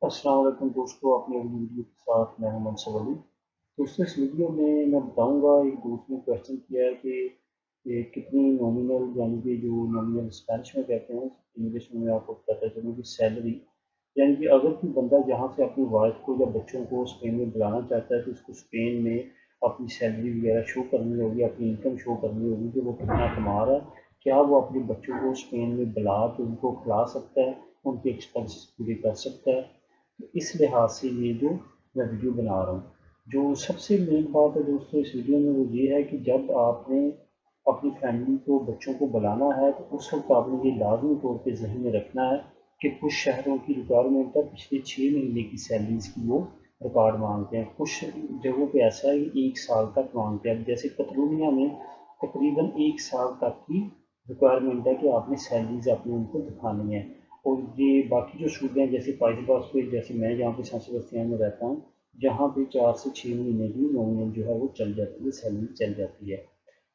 अस्सलाम वालेकुम दोस्तों, अपनी अगली वीडियो के साथ मैं हूं मनसब अली। दोस्तों, इस वीडियो में मैं बताऊंगा, एक दोस्त ने क्वेश्चन किया है कि ये कितनी नॉमिनल, यानी कि जो नॉमिनल स्पेनिश में कहते हैं, इंग्लिश में मैं आपको बताता चलूँ कि सैलरी, यानी कि अगर कोई बंदा जहाँ से अपनी वाइफ को या बच्चों को स्पेन में बुलाना चाहता है तो उसको स्पेन में अपनी सैलरी वगैरह शो करनी होगी, अपनी इनकम शो करनी होगी कि वो कितना कमा रहा है। क्या वो अपने बच्चों को स्पेन में बुला के उनको खिला सकता है, उनके एक्सपेंसेस पूरे कर सकता है। तो इस लिहाज से ये जो मैं वीडियो बना रहा हूँ, जो सबसे मेन बात है दोस्तों इस वीडियो में वो ये है कि जब आपने अपनी फैमिली को, बच्चों को बुलाना है तो उस वक्त आपने ये लाजमी तौर पे जहन में रखना है कि कुछ शहरों की रिक्वायरमेंट है पिछले 6 महीने की सैलरीज की वो रिकॉर्ड मांगते हैं, कुछ जगहों पे ऐसा है कि 1 साल तक मांगते हैं। अब जैसे कतरूनिया में तकरीबन 1 साल तक की रिक्वायरमेंट है कि आपने सैलरीज अपनी उनको दिखानी है। और ये बाकी जो सूबे हैं जैसे पाइस पे, जैसे मैं जहाँ पे सांसी बस्तियान में रहता हूँ, जहाँ पे 4 से 6 महीने की नॉमिनल जो है वो चल जाती है, सैलरी चल जाती है।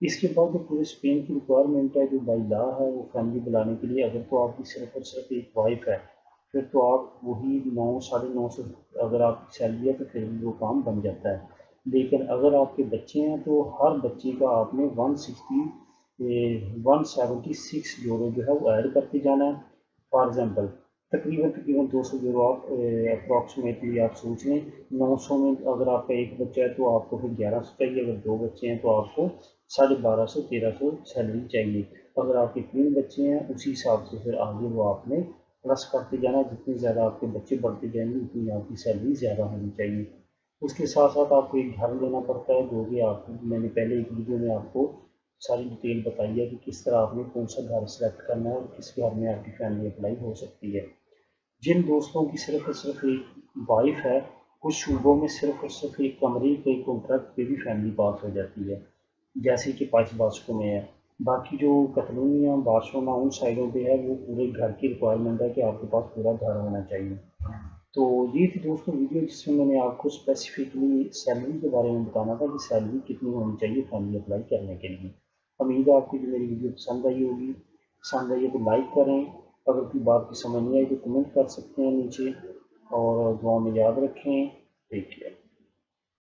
इसके बाद जो पूरे स्पेन की रिक्वायरमेंट है जो बाई लॉ है वो फैमिली बुलाने के लिए, अगर तो आपकी सिर्फ और सिर्फ एक वाइफ है फिर तो आप वही 9 साढ़े 9 सौ अगर आपकी सैलरी है तो फिर भी वो काम बन जाता है। लेकिन अगर आपके बच्चे हैं तो हर बच्चे का आपने 176 यूरो जो है वो ऐड करते जाना है। फॉर एग्जांपल तकरीबन तकरीबन 200 यूरो आप अप्रॉक्सीमेटली आप सोच लें। 900 में अगर आपका एक बच्चा है तो आपको फिर 1100 चाहिए, अगर दो बच्चे हैं तो आपको 1250 1300 सैलरी चाहिए। अगर आपके 3 बच्चे हैं उसी हिसाब से फिर आगे वो आपने प्लस करते जाना, जितने ज़्यादा आपके बच्चे बढ़ते जाएंगे उतनी आपकी सैलरी ज़्यादा होनी चाहिए। उसके साथ साथ आपको एक घर लेना पड़ता है, जो कि आप, मैंने पहले एक वीडियो में आपको सारी डिटेल बताई है कि किस तरह आपने कौन सा घर सेलेक्ट करना है और किस घर में आपकी फैमिली अप्लाई हो सकती है। जिन दोस्तों की सिर्फ और सिर्फ एक वाइफ है, कुछ सूबों में सिर्फ और सिर्फ एक कमरे के कॉन्ट्रैक्ट पे भी फैमिली पास हो जाती है, जैसे कि पाइस बास्को में है। बाकी जो कतलोनिया, बार्सिलोना, उन साइडों पे है वो पूरे घर की रिक्वायरमेंट है कि आपके पास पूरा घर होना चाहिए। तो ये थी दोस्तों वीडियो जिसमें मैंने आपको स्पेसिफिकली सैलरी के बारे में बताना था कि सैलरी कितनी होनी चाहिए फैमिली अप्लाई करने के लिए। उम्मीद है आपको जो मेरी वीडियो पसंद आई होगी। पसंद आई है तो लाइक करें, अगर कोई बात की समझ नहीं आई तो कमेंट कर सकते हैं नीचे, और दुआ में याद रखें। Take care.